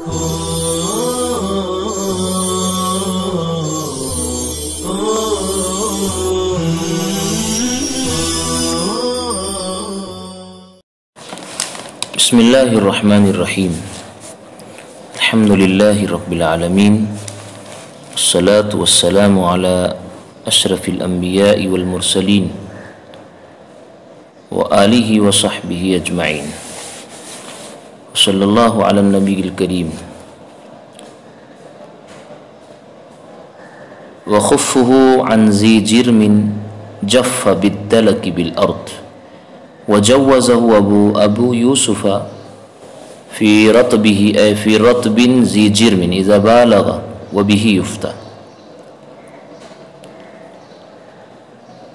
بسم اللہ الرحمن الرحیم الحمد للہ رب العالمین والصلاة والسلام على اشرف الانبیاء والمرسلین وآلہ وصحبہ اجمعین صلی اللہ علی النبی الکریم وخفہ عن ذی جرم جف بالدلک بالارض وجوزه ابو یوسف فی رطب ذی جرم اذا بالغ وبه یفتى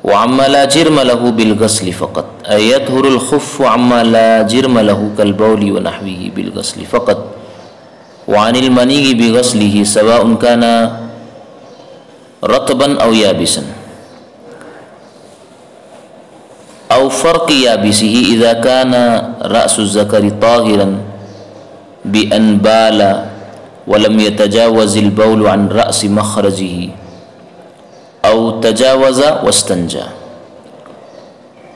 وعما لا جرم له بالغسل فقط أي يطهر الخف عما لا جرم له كالبول ونحوه بالغسل فقط وعن المني بغسله سواء كان رطبا أو يابسا أو فرق يابسه إذا كان رأس الذكر طاهرا بأن بال ولم يتجاوز البول عن رأس مخرجه أو تجاوز واستنجى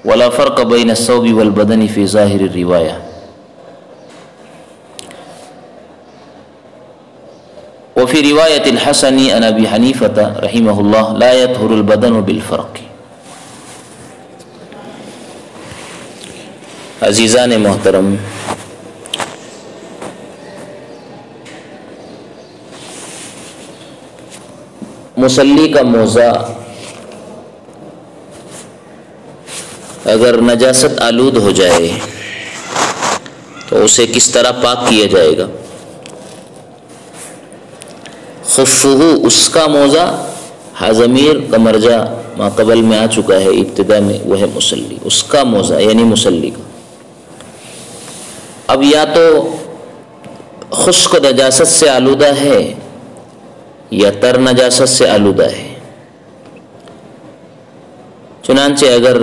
ولا فرق بين الثوب والبدن في ظاهر الرواية. وفي رواية الحسن عن أبي حنيفة رحمه الله لا يطهر البدن بالفرق. عزیزان محترم، مصلی کا موزہ اگر نجاست آلود ہو جائے تو اسے کس طرح پاک کیا جائے گا؟ خفہ، اس کا موزہ، ضمیر کا مرجع ما قبل میں آ چکا ہے ابتدا میں، وہ ہے مصلی، اس کا موزہ یعنی مصلی کا. اب یا تو خشک نجاست سے آلودہ ہے یا تر نجاست سے آلودہ ہے. چنانچہ اگر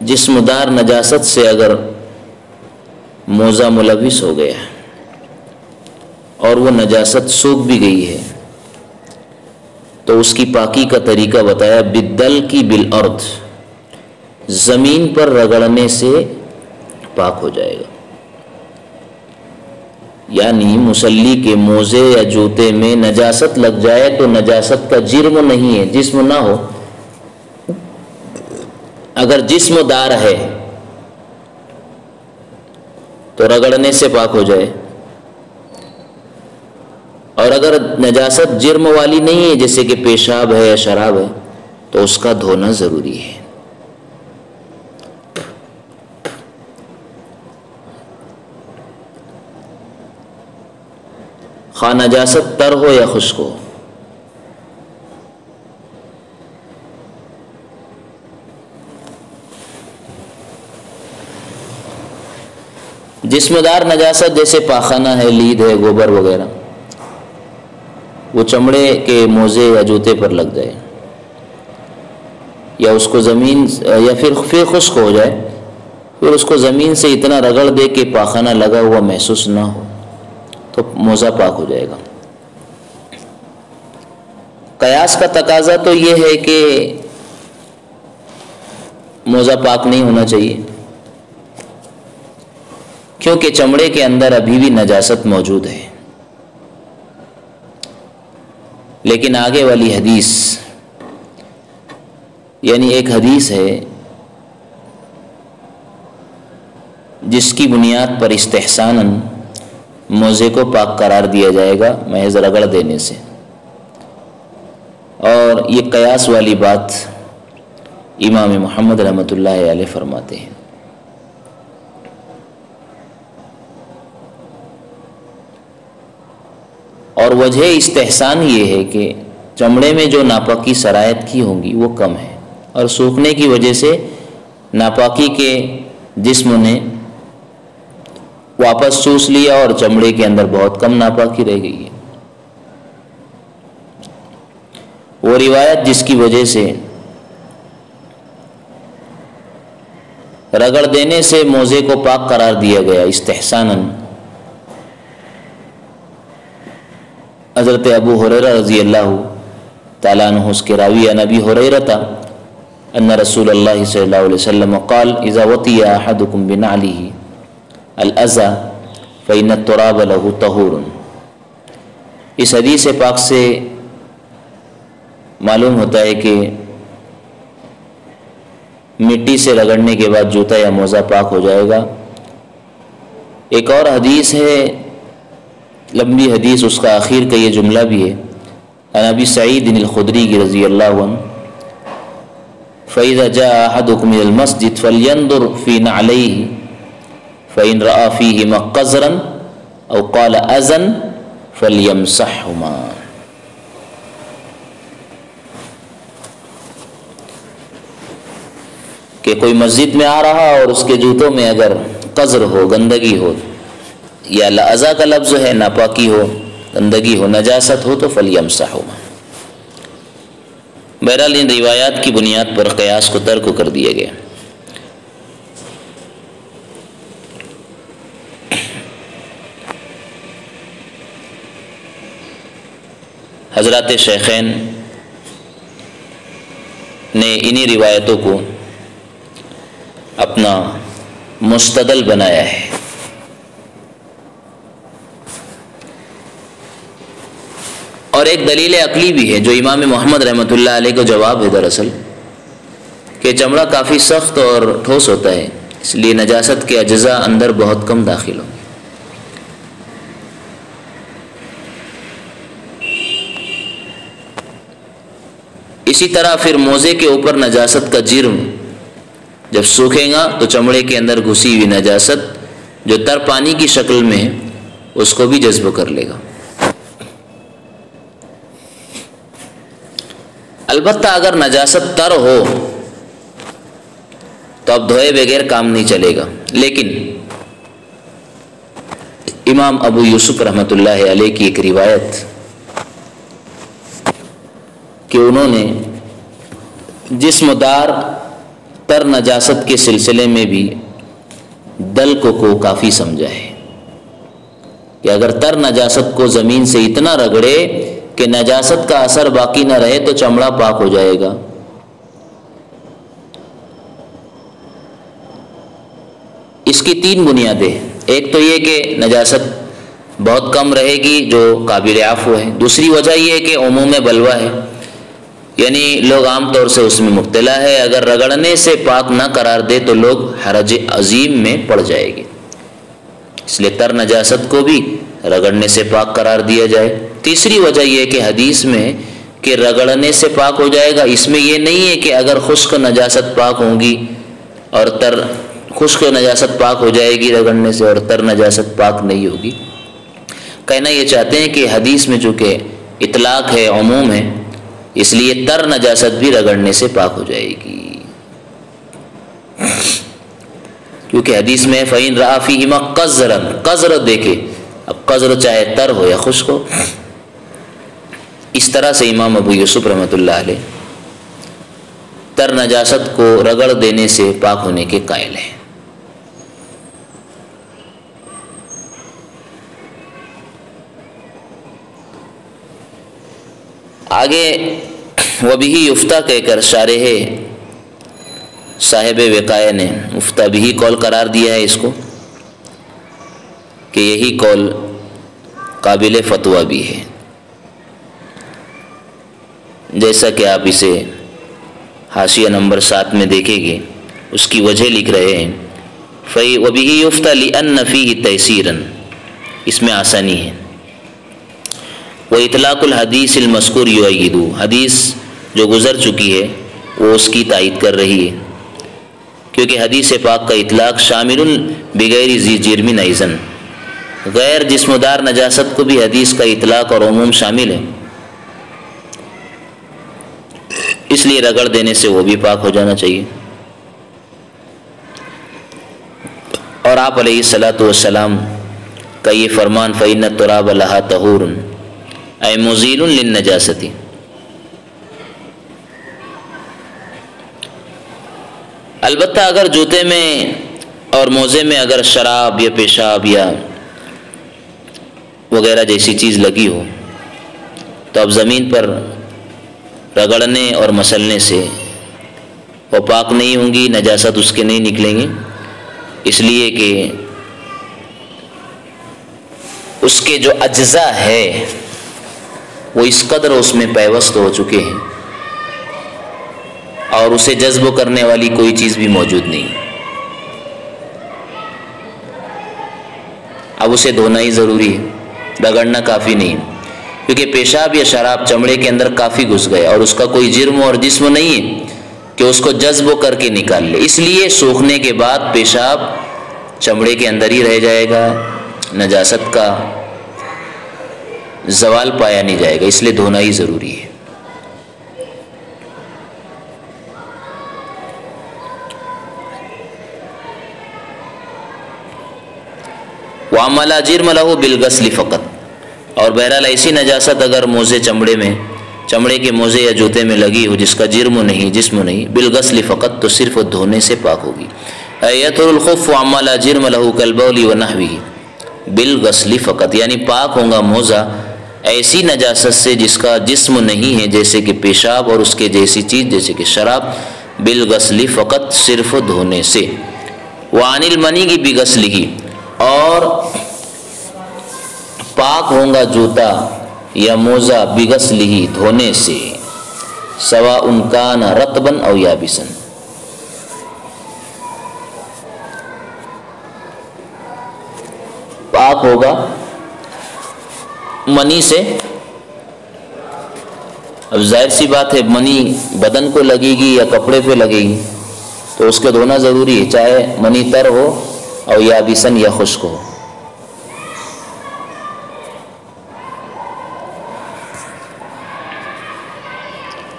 جسمدار نجاست سے اگر موزہ ملوث ہو گیا اور وہ نجاست سوکھ بھی گئی ہے تو اس کی پاکی کا طریقہ بتایا بالدل کی بالارض، زمین پر رگڑنے سے پاک ہو جائے گا. یعنی مصلی کے موزے یا جوتے میں نجاست لگ جائے تو نجاست کا جرم نہیں ہے، جسم نہ ہو. اگر جسم دار ہے تو رگڑنے سے پاک ہو جائے، اور اگر نجاست جرم والی نہیں ہے جیسے کہ پیشاب ہے یا شراب ہے تو اس کا دھونا ضروری ہے. خواہ نجاست تر ہو یا خشک ہو. جسمدار نجاست جیسے پاخانہ ہے، لید ہے، گوبر وغیرہ، وہ چمڑے کے موزے یا جوتے پر لگ جائے یا اس کو زمین یا پھر خشک ہو جائے، پھر اس کو زمین سے اتنا رگڑ دے کہ پاخانہ لگا ہوا محسوس نہ ہو تو موزہ پاک ہو جائے گا. قیاس کا تقاضا تو یہ ہے کہ موزہ پاک نہیں ہونا چاہیے کیونکہ چمڑے کے اندر ابھی بھی نجاست موجود ہے. لیکن آگے والی حدیث، یعنی ایک حدیث ہے جس کی بنیاد پر استحساناً موزے کو پاک قرار دیا جائے گا محض رگڑ دینے سے، اور یہ قیاس والی بات امام محمد رحمۃ اللہ علیہ فرماتے ہیں. اور وجہ استحسان یہ ہے کہ چمڑے میں جو ناپاکی سرایت کی ہوں گی وہ کم ہے، اور سوکھنے کی وجہ سے ناپاکی کے جسم نے واپس چوس لیا اور چمڑے کے اندر بہت کم ناپاکی رہ گئی ہے. وہ روایت جس کی وجہ سے رگڑ دینے سے موزے کو پاک قرار دیا گیا استحساناً، حضرت ابو ہریرہ رضی اللہ تعالیٰ عنہ اس کے راوی عن ابی ہریرہ ان رسول اللہ صلی اللہ علیہ وسلم قال اذا وطی احدکم بنعلہ الاذى فإن التراب له طہور۔ اس حدیث پاک سے معلوم ہوتا ہے کہ مٹی سے رگڑنے کے بعد جوتا یا موزہ پاک ہو جائے گا۔ ایک اور حدیث ہے، لمبی حدیث، اس کا آخر کا یہ جملہ بھی ہے، عن ابی سعید الخدری رضی اللہ عنہ فإذا جاء أحدكم إلى المسجد فلينظر في نعليه فإن رأى فيهما قذرا أو قال أذى فليمسحهما۔ کہ کوئی مسجد میں آ رہا اور اس کے جوتوں میں اگر قذر ہو، گندگی ہو، یا اذى کا لفظ ہے، ناپاکی ہو، گندگی ہو، نجاست ہو، تو فلیمسحهما۔ بہرحال ان روایات کی بنیاد پر قیاس کو ترک کر دیا گیا۔ حضرات شیخین نے انہی روایتوں کو اپنا مستدل بنایا ہے۔ اور ایک دلیل عقلی بھی ہے جو امام محمد رحمۃ اللہ علیہ کو جواب ہے دراصل، کہ چمڑا کافی سخت اور ٹھوس ہوتا ہے، اس لیے نجاست کے اجزاء اندر بہت کم داخل ہوں۔ اسی طرح پھر موزے کے اوپر نجاست کا جرم جب سوکھے گا تو چمڑے کے اندر گھسی ہوئی نجاست جو تر پانی کی شکل میں ہے اس کو بھی جذب کر لے گا۔ البتہ اگر نجاست تر ہو تو اب دھوئے بغیر کام نہیں چلے گا، لیکن امام ابو یوسف رحمۃ اللہ علیہ کی ایک روایت کہ انہوں نے جسم دار تر نجاست کے سلسلے میں بھی دل کو کافی سمجھا ہے کہ اگر تر نجاست کو زمین سے اتنا رگڑے کہ نجاست کا اثر باقی نہ رہے تو چمڑا پاک ہو جائے گا۔ اس کی تین بنیادیں، ایک تو یہ کہ نجاست بہت کم رہے گی جو قابل عفو ہے، دوسری وجہ یہ ہے کہ عموم بلوہ ہے، یعنی لوگ عام طور سے اس میں مبتلا ہے، اگر رگڑنے سے پاک نہ قرار دے تو لوگ حرج عظیم میں پڑ جائے گے، اس لیے تر نجاست کو بھی رگڑنے سے پاک قرار دیا جائے۔ تیسری وجہ یہ کہ حدیث میں کہ رگڑنے سے پاک ہو جائے گا، اس میں یہ نہیں ہے کہ اگر خشک نجاست پاک ہوں گی اور خشک نجاست پاک ہو جائے گی رگڑنے سے اور تر نجاست پاک نہیں ہوگی۔ کہنا یہ چاہتے ہیں کہ حدیث میں چونکہ اطلاق ہے، عموم ہے، اس لیے تر نجاست بھی رگڑنے سے پاک ہو جائے گی، کیونکہ حدیث میں فَإِن رَأَى فِيهِمَا قَذْرًا، قذر دیکھے، اب قذر چاہے تر ہو یا خشک ہو۔ اس طرح سے امام ابو یوسف رحمۃ اللہ علیہ تر نجاست کو رگڑ دینے سے پاک ہونے کے قائل ہیں۔ آگے وَبِهِ یفتیٰ کہہ کر شارح صاحب وقایہ نے مفتہ بھی قول قرار دیا ہے اس کو، کہ یہی قول قابل فتویٰ بھی ہے، جیسا کہ آپ اسے حاشیہ نمبر 7 میں دیکھیں گے، اس کی وجہ لکھ رہے ہیں وَبِهِ یفتیٰ لِأَنَّ فِيهِ تَيْسِيرًا، اس میں آسانی ہے، وَإِطْلَاقُ الْحَدِيثِ الْمَذْكُورِ يُؤَيِّدُ، حدیث جو گزر چکی ہے وہ اس کی تائید کر رہی ہے، کیونکہ حدیث پاک کا اطلاق شامل بغیر ذی جرم ایضاً، غیر جسمدار نجاست کو بھی حدیث کا اطلاق اور عموم شامل ہے، اس لیے رگڑ دینے سے وہ بھی پاک ہو جانا چاہیے۔ اور آپ علیہ الصلاۃ والسلام کا یہ فرمان فَإِنَّ التُّرَابَ لَهَا طَهُورٌ اے مزیل للنجاست، البتہ اگر جوتے میں اور موزے میں اگر شراب یا پیشاب یا وغیرہ جیسی چیز لگی ہو تو اب زمین پر رگڑنے اور مسلنے سے وہ پاک نہیں ہوں گی، نجاست اس کے نہیں نکلیں گی، اس لیے کہ اس کے جو اجزاء ہے وہ اس قدر اس میں پیوست ہو چکے ہیں اور اسے جذب کرنے والی کوئی چیز بھی موجود نہیں، اب اسے دھونا ہی ضروری ہے، رگڑنا کافی نہیں، کیونکہ پیشاب یا شراب چمڑے کے اندر کافی گھس گئے اور اس کا کوئی جرم اور جسم نہیں ہے کہ اس کو جذب کر کے نکال لے، اس لیے سوکھنے کے بعد پیشاب چمڑے کے اندر ہی رہ جائے گا، نجاست کا زوال پایا نہیں جائے گا، اس لیے دھونا ہی ضروری ہے۔ وَأَمَّا لَا جِرْمَ لَهُ بِالْغَسْلِ فَقَط، اور بہرحال ایسی نجاست اگر موزے چمڑے کے موزے یا جوتے میں لگی ہو جس کا جرم نہیں، جسم نہیں، بالغسل فقط، تو صرف دھونے سے پاک ہوگی۔ یطہر الخف وَأَمَّا لَا جِرْمَ لَهُ كَالْبَوْلِ وَنَحْوِهِ بالغسل فقط، یعنی پاک ہوگا موزہ ایسی نجاست سے جس کا جسم نہیں ہے، جیسے کہ پیشاب اور اس کے جیسی چیز جیسے کہ شراب، بالغسل فقط، صرف دھونے سے۔ وعن المنی بغسلہ، اور پاک ہوگا جوتا یا موزہ بغسلہ، دھونے سے، سواء کان رطبا او یابسا، پاک ہوگا منی سے۔ اب ظاہر سی بات ہے منی بدن کو لگے گی یا کپڑے پہ لگے گی تو اس کو دھونا ضروری ہے، چاہے منی تر ہو اور یابسن یا خشک ہو۔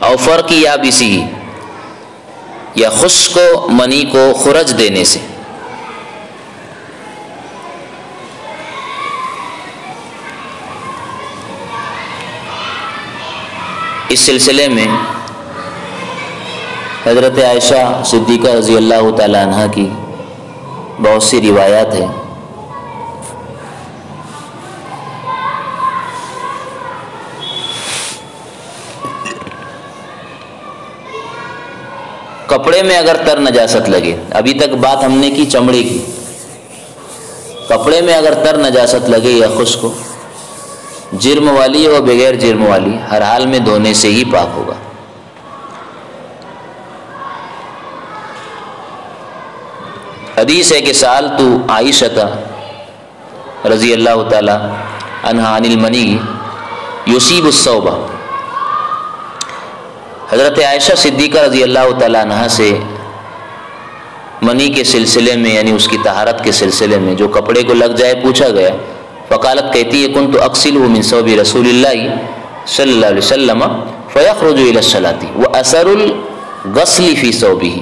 اور فرق یابسی یا خشک منی کو خرج دینے سے۔ اس سلسلے میں حضرت عائشہ صدیقہ رضی اللہ تعالی عنہ کی بہت سی روایات ہیں۔ کپڑے میں اگر تر نجاست لگے، ابھی تک بات ہم نے کی چمڑے کی، کپڑے میں اگر تر نجاست لگے یا خشک ہو، جرم والی اور بغیر جرم والی، ہر حال میں دھونے سے ہی پاک ہوگا۔ حدیث ہے کہ سألت عائشہ رضی اللہ تعالی عنہا عن المنی یصیب الثوب، حضرت عائشہ صدیقہ رضی اللہ تعالی عنہ سے منی کے سلسلے میں، یعنی اس کی طہارت کے سلسلے میں جو کپڑے کو لگ جائے، پوچھا گیا، فقالت، کہتی ہے، کنت اغسلہ من ثوب رسول اللہ صلی اللہ علیہ وسلم فیخرج الی الصلاۃ واثر الغسل فی ثوبہ،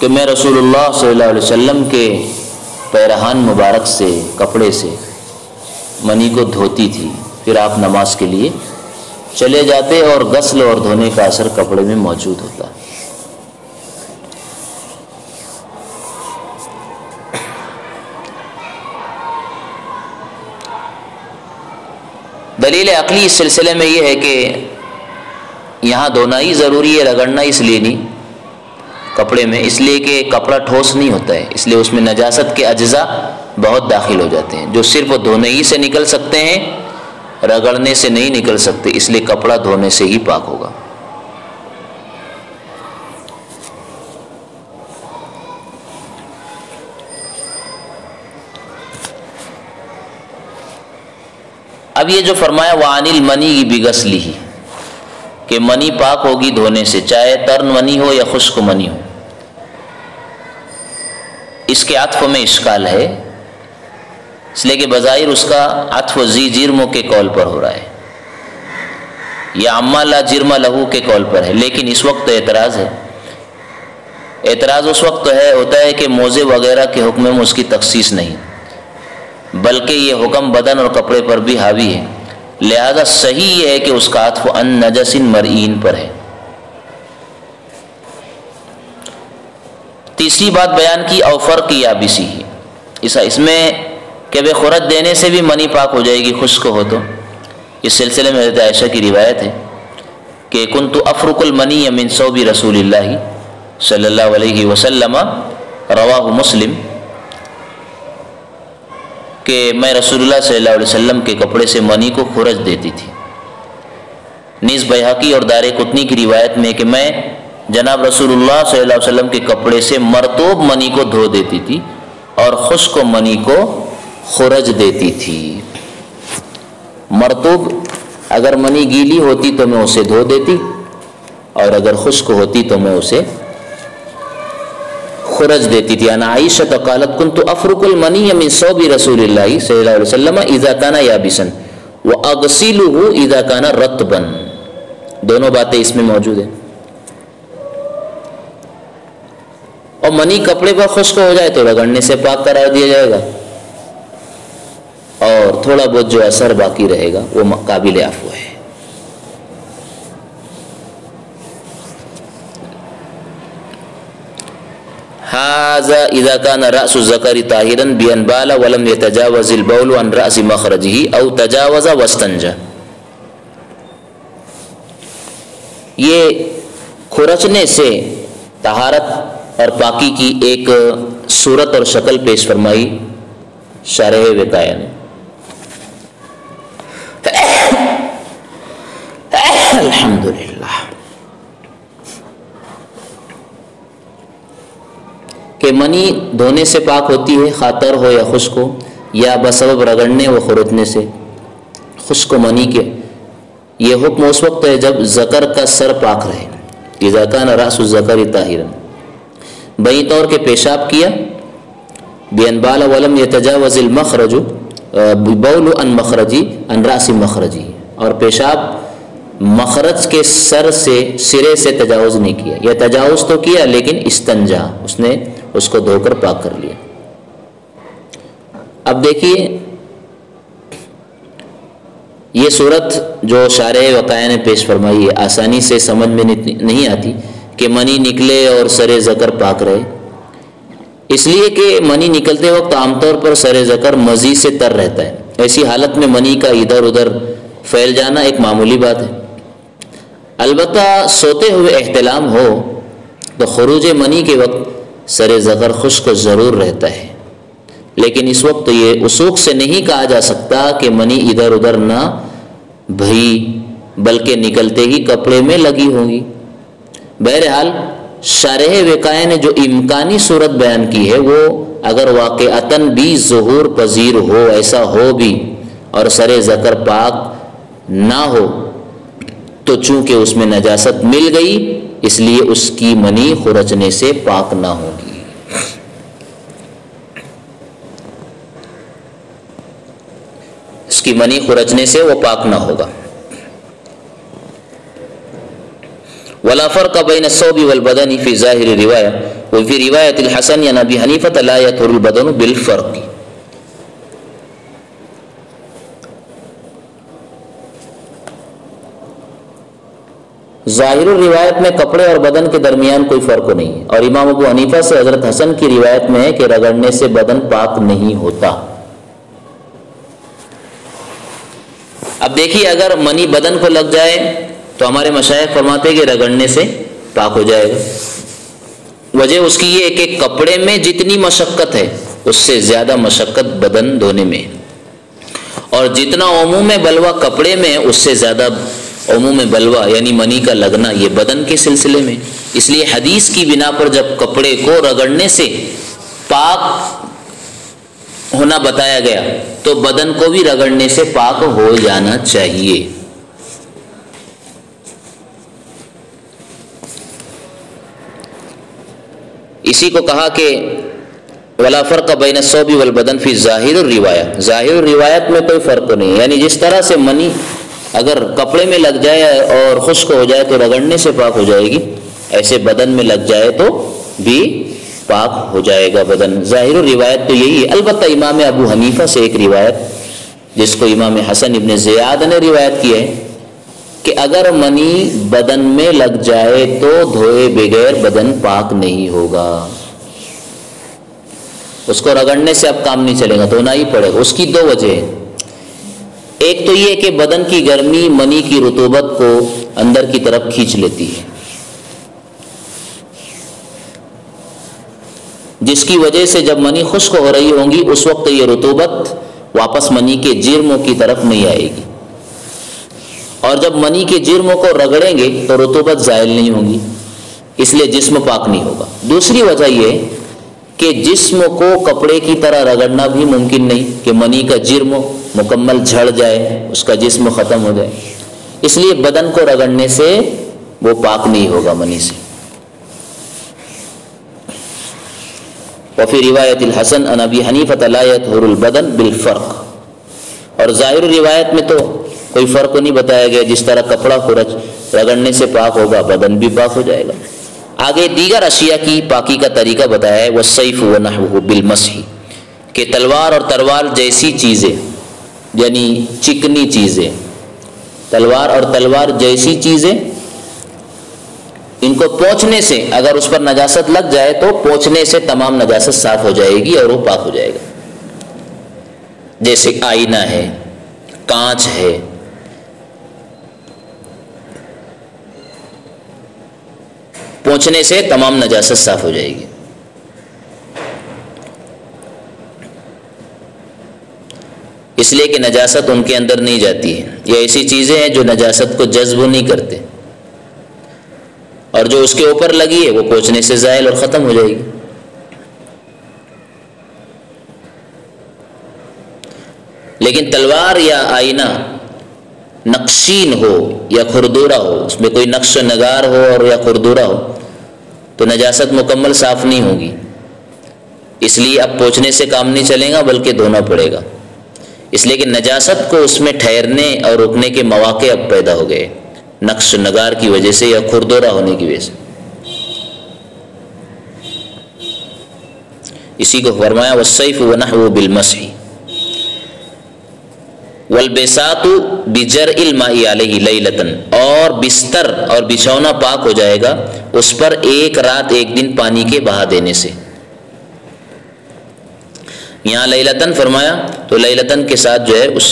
کہ میں رسول اللہ صلی اللہ علیہ وسلم کے پیرہان مبارک سے، کپڑے سے منی کو دھوتی تھی، پھر آپ نماز کے لیے چلے جاتے اور غسل اور دھونے کا اثر کپڑے میں موجود ہوتا۔ دلیل عقلی اس سلسلے میں یہ ہے کہ یہاں دھونا ہی ضروری ہے، رگڑنا اس لیے نہیں کپڑے میں، اس لیے کہ کپڑا ٹھوس نہیں ہوتا ہے، اس لیے اس میں نجاست کے اجزاء بہت داخل ہو جاتے ہیں جو صرف دھونے ہی سے نکل سکتے ہیں، رگڑنے سے نہیں نکل سکتے، اس لیے کپڑا دھونے سے ہی پاک ہوگا۔ اب یہ جو فرمایا وعن المنی بغسلہ، کہ منی پاک ہوگی دھونے سے، چاہے تر منی ہو یا خشک منی ہو، اس کے عطف میں اشکال ہے، اس لیے کہ بظاہر اس کا عطف ذی جرم کے قول پر ہو رہا ہے یا اما لا جرم لہو کے قول پر ہے، لیکن اس وقت اعتراض ہے۔ اعتراض اس وقت ہوتا ہے کہ موزے وغیرہ کے حکم میں اس کی تخصیص نہیں، بلکہ یہ حکم بدن اور کپڑے پر بھی حاوی ہے، لہذا صحیح یہ ہے کہ اس کا عطف ان نجس مرئین پر ہے۔ تیسری بات بیان کی اوفر کی یابسی، اس میں کہ بے خرج دینے سے بھی منی پاک ہو جائے گی خشک ہو تو؟ اس سلسلے میں حضرت عائشہ کی روایت ہے کہ کنت افرق المنی من ثوب رسول اللہ صلی اللہ علیہ وسلم، رواہ مسلم، کہ میں رسول اللہ صلی اللہ علیہ وسلم کے کپڑے سے منی کو خرج دیتی تھی۔ نیز بیہقی اور دارقطنی کی روایت میں کہ میں جناب رسول اللہ صلی اللہ علیہ وسلم کے کپڑے سے مرطوب منی کو دھو دیتی تھی اور خشک منی کو خرج دیتی تھی۔ مرطوب اگر منی گیلی ہوتی تو میں اسے دھو دیتی، اور اگر خشک ہوتی تو میں اسے خرج دیتی تھی۔ انا عائشہ قالت کنت افرق المنی من ثوب رسول اللہ صلی اللہ علیہ وسلم اذا کان یابسا واغسلہ اذا کان رطبا۔ دونوں باتیں اس میں موجود ہیں۔ اور منی کپڑے پر خشک ہو جائے تو رگڑنے سے پاک قرار دیا جائے گا، اور تھوڑا بہت جو اثر باقی رہے گا وہ قابل عفو ہے۔ ھذا اذا كان راس الذکر طاہرا بان بال ولم يتجاوز البول عن راس مخرجه او تجاوز واستنجى۔ یہ کھرچنے سے طہارت اور پاکی کی ایک صورت اور شکل پیش فرمائی شارح وقایہ نے۔ الحمدللہ کہ منی دھونے سے پاک ہوتی ہے، خاطر ہو یا خشک ہو، یا بسبب رگڑنے و خرچنے سے۔ خشک منی کے یہ حکم اس وقت ہے جب ذکر کا سر پاک رہے، اذا کان راس الذکر طاہرا، بئی طور کے پیشاب کیا، بین بال ولم یتجاوز المخرج بول عن مخرجی عن راس مخرجی، اور پیشاب مخرج کے سر سے سرے سے تجاوز نہیں کیا، یا تجاوز تو کیا لیکن استنجا، اس نے اس کو دھو کر پاک کر لیا۔ اب دیکھیے یہ صورت جو شارح وقایہ نے پیش فرمائی ہے آسانی سے سمجھ میں نہیں آتی کہ منی نکلے اور سر ذکر پاک رہے، اس لیے کہ منی نکلتے وقت عام طور پر سر ذکر مزید سے تر رہتا ہے۔ ایسی حالت میں منی کا ادھر ادھر پھیل جانا ایک معمولی بات ہے۔ البتہ سوتے ہوئے احتلام ہو تو خروج منی کے وقت سر ذکر خشک ضرور رہتا ہے، لیکن اس وقت یہ وثوق سے نہیں کہا جا سکتا کہ منی ادھر ادھر نہ بہی، بلکہ نکلتے ہی کپڑے میں لگی ہوگی۔ بہرحال شارح وقایہ نے جو امکانی صورت بیان کی ہے وہ اگر واقعتاً بھی ظہور پذیر ہو، ایسا ہو بھی، اور سر ذکر پاک نہ ہو، تو چونکہ اس میں نجاست مل گئی اس لیے اس کی منی خرچنے سے پاک نہ ہوگی۔ اس کی منی خرچنے سے وہ پاک نہ ہوگا۔ ولا فرق بین الثوب والبدن فی ظاہر الروایہ وفی روایت الحسن عن ابی حنیفہ لا یطہر البدن بالفرق۔ ظاہر الروایت میں کپڑے اور بدن کے درمیان کوئی فرق نہیں ہے، اور امام ابو حنیفہ سے حضرت حسن کی روایت میں ہے کہ رگڑنے سے بدن پاک نہیں ہوتا۔ اب دیکھیے اگر منی بدن کو لگ جائے تو ہمارے مشائخ فرماتے ہیں کہ رگڑنے سے پاک ہو جائے گا۔ وجہ اس کی یہ کہ کپڑے میں جتنی مشقت ہے اس سے زیادہ مشقت بدن دھونے میں، اور جتنا عموم بلوہ کپڑے میں اس سے زیادہ عموم بلوہ یعنی منی کا لگنا یہ بدن کے سلسلے میں۔ اس لیے حدیث کی بنا پر جب کپڑے کو رگڑنے سے پاک ہونا بتایا گیا تو بدن کو بھی رگڑنے سے پاک ہو جانا چاہیے۔ اسی کو کہا کہ ولا فرق بین الثوب والبدن فی ظاہر الروایہ، ظاہر الروایت میں کوئی فرق نہیں، یعنی جس طرح سے منی اگر کپڑے میں لگ جائے اور خشک ہو جائے تو رگڑنے سے پاک ہو جائے گی، ایسے بدن میں لگ جائے تو بھی پاک ہو جائے گا بدن۔ ظاہر الروایت تو یہی ہے۔ البتہ امام ابو حنیفہ سے ایک روایت جس کو امام حسن ابن زیاد نے روایت کی ہے کہ اگر منی بدن میں لگ جائے تو دھوئے بغیر بدن پاک نہیں ہوگا۔ اس کو رگڑنے سے اب کام نہیں چلے گا، دھونا ہی پڑے گا۔ اس کی دو وجہ ہیں، ایک تو یہ کہ بدن کی گرمی منی کی رطوبت کو اندر کی طرف کھینچ لیتی ہے، جس کی وجہ سے جب منی خشک ہو رہی ہوں گی اس وقت یہ رطوبت واپس منی کے جرموں کی طرف نہیں آئے گی، اور جب منی کے جرموں کو رگڑیں گے تو رطوبت زائل نہیں ہوگی، اس لیے جسم پاک نہیں ہوگا۔ دوسری وجہ یہ کہ جسم کو کپڑے کی طرح رگڑنا بھی ممکن نہیں کہ منی کا جرم مکمل جھڑ جائے، اس کا جسم ختم ہو جائے، اس لیے بدن کو رگڑنے سے وہ پاک نہیں ہوگا منی سے۔ وفی روایت الحسن عن ابی حنیفہ لا یطہر البدن بالفرق، اور ظاہر روایت میں تو کوئی فرق نہیں بتایا گیا، جس طرح کپڑا کو رگڑنے سے پاک ہوگا بدن بھی پاک ہو جائے گا۔ آگے دیگر اشیاء کی پاکی کا طریقہ بتایا ہے، والسیف ونحوہ بالمسح، کہ تلوار اور تلوار جیسی چیزیں، یعنی چکنی چیزیں، تلوار اور تلوار جیسی چیزیں، ان کو پوچھنے سے اگر اس پر نجاست لگ جائے تو پوچھنے سے تمام نجاست صاف ہو جائے گی اور وہ پاک ہو جائے گا، جیسے آئینہ ہے، کانچ ہے، پوچھنے سے تمام نجاست صاف ہو جائے گی۔ اس لیے کہ نجاست ان کے اندر نہیں جاتی ہے، یہ ایسی چیزیں ہیں جو نجاست کو جذب نہیں کرتے، اور جو اس کے اوپر لگی ہے وہ پوچھنے سے زائل اور ختم ہو جائے گی۔ لیکن تلوار یا آئینہ نقشین ہو یا کھردورا ہو، اس میں کوئی نقش و نگار ہو اور یا کھردورا ہو، تو نجاست مکمل صاف نہیں ہوگی، اس لیے اب پوچھنے سے کام نہیں چلے گا بلکہ دھونا پڑے گا، اس لیے کہ نجاست کو اس میں ٹھہرنے اور رکنے کے مواقع اب پیدا ہو گئے، نقش نگار کی وجہ سے یا کھردورا ہونے کی وجہ سے۔ اسی کو فرمایا والسیف ونحوہ بالمسح، والبساط بجرء الماء علیہ لیلۃ، اور بستر اور بچھونا پاک ہو جائے گا اس پر ایک رات ایک دن پانی کے بہا دینے سے۔ یہاں لیلۃ فرمایا تو لیلۃ کے ساتھ جو ہے اس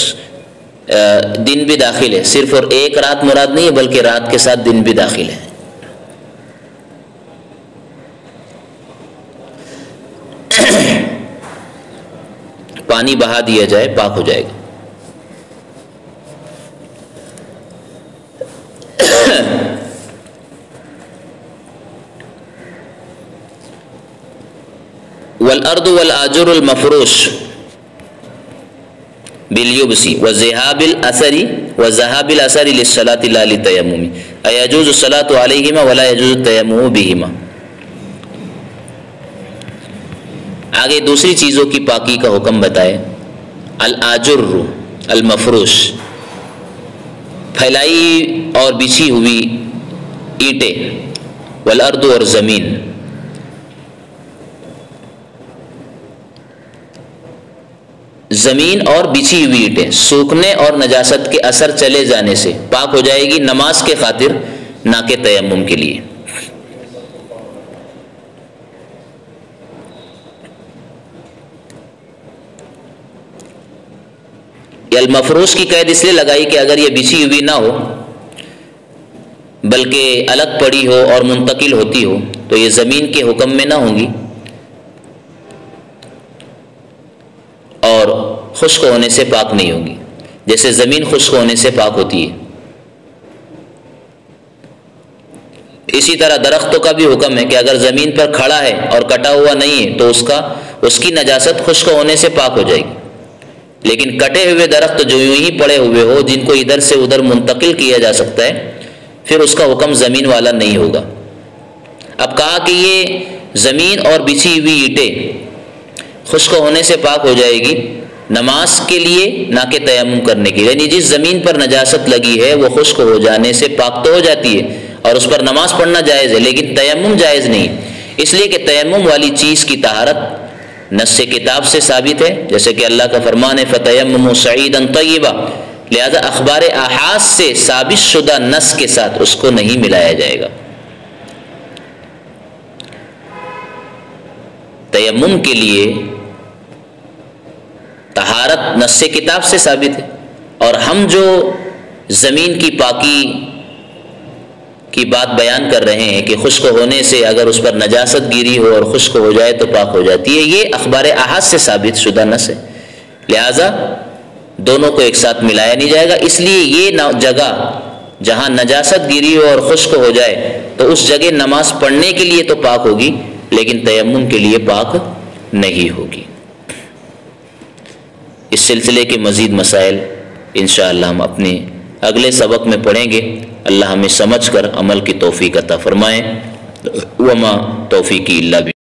دن بھی داخل ہے، صرف اور ایک رات مراد نہیں ہے بلکہ رات کے ساتھ دن بھی داخل ہے۔ پانی بہا دیا جائے پاک ہو جائے گا۔ والارض والآجر المفروش بالیبس وذهاب الاثر للصلاة لا للتیمم، ایجوز الصلاة علیہما ولا یجوز التیمم بہما۔ آگے دوسری چیزوں کی پاکی کا حکم بتائے، الآجر المفروش، پھیلائی اور بچھی ہوئی اینٹیں، والارض اور زمین، زمین اور بچھی ہوئی اینٹیں سوکھنے اور نجاست کے اثر چلے جانے سے پاک ہو جائے گی، نماز کے خاطر نہ کہ تیمم کے لیے۔ المفروش کی قید اس لیے لگائی کہ اگر یہ بچھی ہوئی نہ ہو بلکہ الگ پڑی ہو اور منتقل ہوتی ہو تو یہ زمین کے حکم میں نہ ہوں گی اور خشک ہونے سے پاک نہیں ہوگی، جیسے زمین خشک ہونے سے پاک ہوتی ہے۔ اسی طرح درختوں کا بھی حکم ہے کہ اگر زمین پر کھڑا ہے اور کٹا ہوا نہیں ہے تو اس کی نجاست خشک ہونے سے پاک ہو جائے گی، لیکن کٹے ہوئے درخت جو یوں ہی پڑے ہوئے ہو جن کو ادھر سے ادھر منتقل کیا جا سکتا ہے پھر اس کا حکم زمین والا نہیں ہوگا۔ اب کہا کہ یہ زمین اور بچھی ہوئی اینٹیں خشک ہونے سے پاک ہو جائے گی نماز کے لیے نہ کہ تیمم کرنے کے لیے، یعنی جس زمین پر نجاست لگی ہے وہ خشک ہو جانے سے پاک تو ہو جاتی ہے اور اس پر نماز پڑھنا جائز ہے، لیکن تیمم جائز نہیں، اس لیے کہ تیمم والی چیز کی طہارت نص کتاب سے ثابت ہے، جیسے کہ اللہ کا فرمان ہے فَتَيَمَّمُوا صَعِيدًا طَيِّبًا، لہذا اخبار احاد سے ثابت شدہ نص کے ساتھ اس کو نہیں ملایا جائے گا۔ تیمم کے لیے طہارت نص کتاب سے ثابت ہے، اور ہم جو زمین کی پاکی کی بات بیان کر رہے ہیں کہ خشک ہونے سے اگر اس پر نجاست گیری ہو اور خشک ہو جائے تو پاک ہو جاتی ہے، یہ اخبار احاد سے ثابت شدہ نص ہے، لہذا دونوں کو ایک ساتھ ملایا نہیں جائے گا۔ اس لیے یہ جگہ جہاں نجاست گیری ہو اور خشک ہو جائے تو اس جگہ نماز پڑھنے کے لیے تو پاک ہوگی لیکن تیمم کے لیے پاک نہیں ہوگی۔ اس سلسلے کے مزید مسائل انشاءاللہ ہم اپنے اگلے سبق میں پڑھیں گے۔ اللہ ہمیں سمجھ کر عمل کی توفیق عطا فرمائے۔ وما توفیقی الا باللہ۔